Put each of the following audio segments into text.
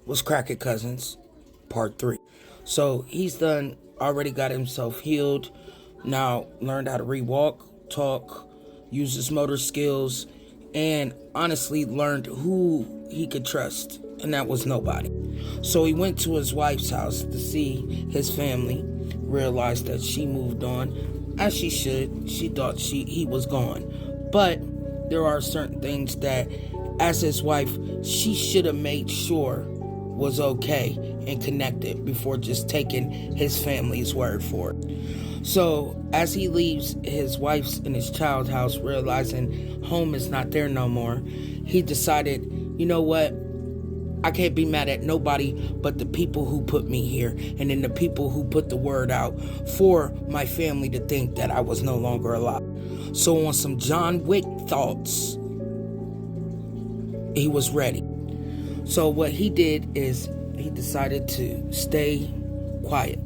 was Crackett Cousins, part 3. So he's done, already got himself healed, now learned how to rewalk, talk, use his motor skills, and honestly learned who he could trust, and that was nobody. So he went to his wife's house to see his family, realized that she moved on, as she should. She thought he was gone. But there are certain things that, as his wife, she should have made sure was okay and connected before just taking his family's word for it. So as he leaves his wife's and his child's house, realizing home is not there no more, he decided, you know what? I can't be mad at nobody but the people who put me here, and then the people who put the word out for my family to think that I was no longer alive. So on some John Wick thoughts, he was ready. So what he did is he decided to stay quiet.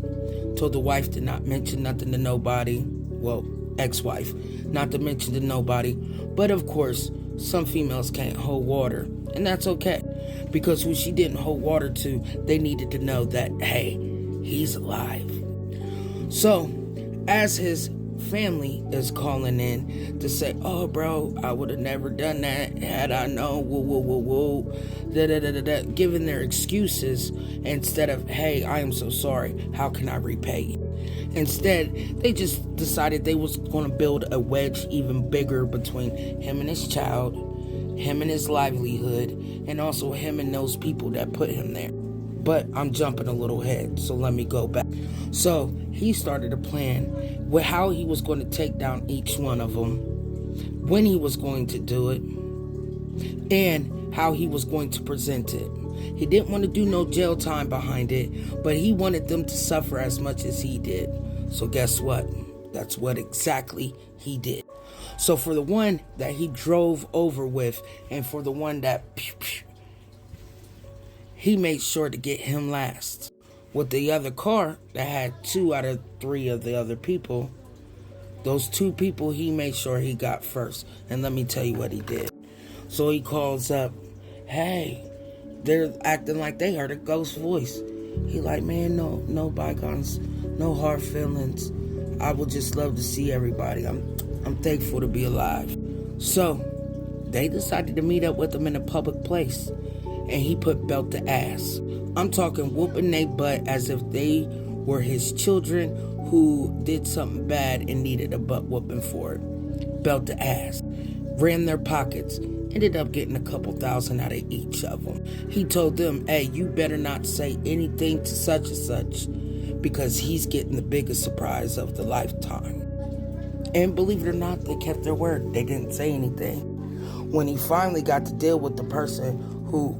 Told the wife to not mention nothing to nobody. Well, ex-wife, not to mention to nobody. But of course, some females can't hold water, and that's okay. Because who she didn't hold water to, they needed to know that, hey, he's alive. So, as his family is calling in to say, oh, bro, I would have never done that had I known, giving their excuses instead of, hey, I am so sorry, how can I repay you? Instead, they just decided they was going to build a wedge even bigger between him and his child, him and his livelihood, and also him and those people that put him there. But I'm jumping a little ahead, so let me go back. So he started a plan with how he was going to take down each one of them, when he was going to do it, and how he was going to present it. He didn't want to do no jail time behind it, but he wanted them to suffer as much as he did. So guess what? That's what exactly he did. So for the one that he drove over with, and for the one that he made sure to get him last. With the other car that had 2 out of 3 of the other people, those 2 people he made sure he got first. And let me tell you what he did. So he calls up, hey, they're acting like they heard a ghost voice. He like, man, no bygones, no hard feelings. I would just love to see everybody. I'm thankful to be alive. So they decided to meet up with him in a public place, and he put belt to ass. I'm talking whooping they butt as if they were his children who did something bad and needed a butt whooping for it. Belt to ass. Ran their pockets. Ended up getting a couple thousand out of each of them. He told them, hey, you better not say anything to such and such, because he's getting the biggest surprise of the lifetime. And believe it or not, they kept their word. They didn't say anything. When he finally got to deal with the person who,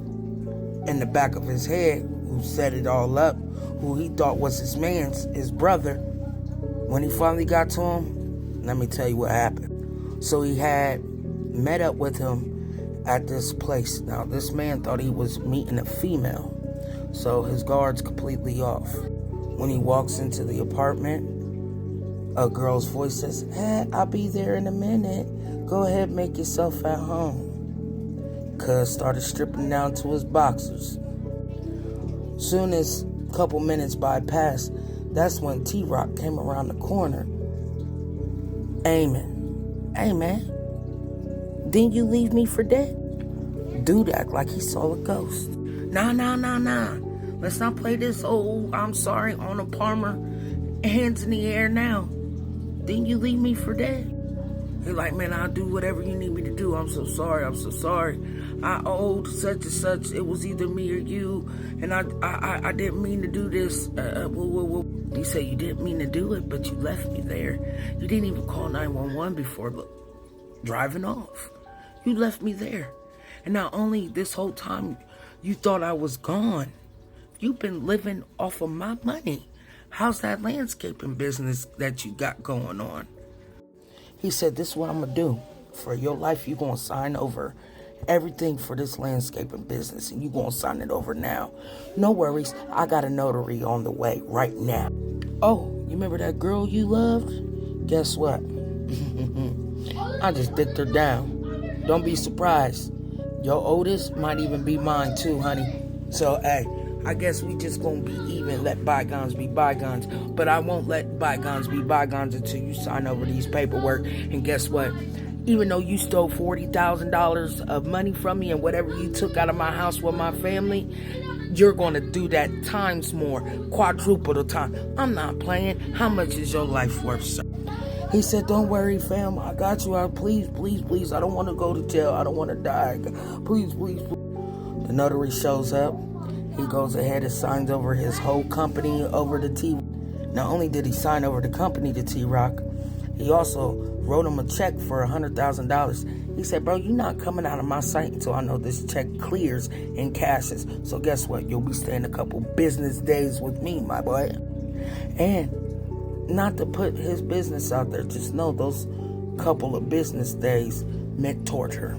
in the back of his head, who set it all up, who he thought was his brother, when he finally got to him, let me tell you what happened. So he had met up with him at this place. Now, this man thought he was meeting a female, so his guard's completely off. When he walks into the apartment, a girl's voice says, hey, I'll be there in a minute. Go ahead, make yourself at home. Cuz started stripping down to his boxers. Soon as a couple minutes bypassed, that's when T-Rock came around the corner, aiming. Hey, man, didn't you leave me for dead? Dude act like he saw a ghost. Nah. Let's not play this, oh, I'm sorry, on a Palmer, hands in the air now. Didn't you leave me for dead? He like, man, I'll do whatever you need me to do. I'm so sorry. I owed such and such. It was either me or you, and I didn't mean to do this. He said, you didn't mean to do it, but you left me there. You didn't even call 911 before driving off. You left me there. And not only this whole time, you thought I was gone. You've been living off of my money. How's that landscaping business that you got going on? He said, this is what I'm going to do. For your life, you're going to sign over everything for this landscaping business, and you're going to sign it over now. No worries. I got a notary on the way right now. Oh, you remember that girl you loved? Guess what? I just dicked her down. Don't be surprised. Your oldest might even be mine too, honey. So, hey, I guess we just gonna be even, let bygones be bygones. But I won't let bygones be bygones until you sign over these paperwork. And guess what? Even though you stole $40,000 of money from me and whatever you took out of my house with my family, you're gonna do that times more, quadruple the time. I'm not playing. How much is your life worth, sir? He said, don't worry, fam. I got you. Please, please, please. I don't want to go to jail. I don't want to die. Please, please, please. The notary shows up. He goes ahead and signs over his whole company over to T. Not only did he sign over the company to T-Rock, he also wrote him a check for $100,000. He said, bro, you're not coming out of my sight until I know this check clears and cashes. So guess what? You'll be staying a couple business days with me, my boy. And not to put his business out there, just know those couple of business days meant torture.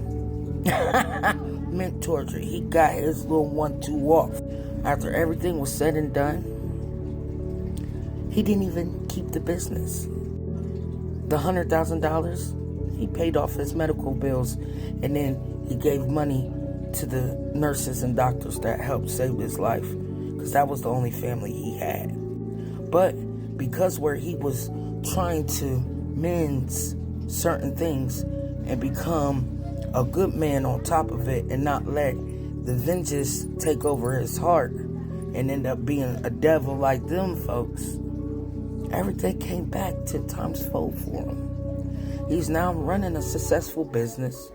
Meant torture. He got his little 1-2 off. After everything was said and done, he didn't even keep the business. The $100,000, he paid off his medical bills, and then he gave money to the nurses and doctors that helped save his life, because that was the only family he had. But because where he was trying to mend certain things and become a good man on top of it and not let the vengeance take over his heart and end up being a devil like them folks, everything came back 10 times fold for him. He's now running a successful business,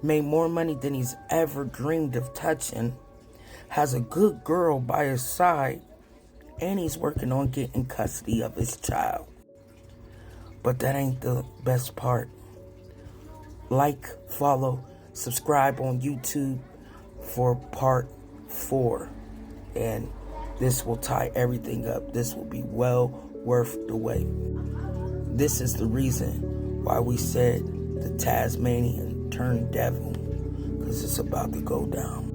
made more money than he's ever dreamed of touching, has a good girl by his side, and he's working on getting custody of his child. But that ain't the best part. Like, follow, subscribe on YouTube for part 4. And this will tie everything up. This will be well worth the wait. This is the reason why we said the Tasmanian turned devil, because it's about to go down.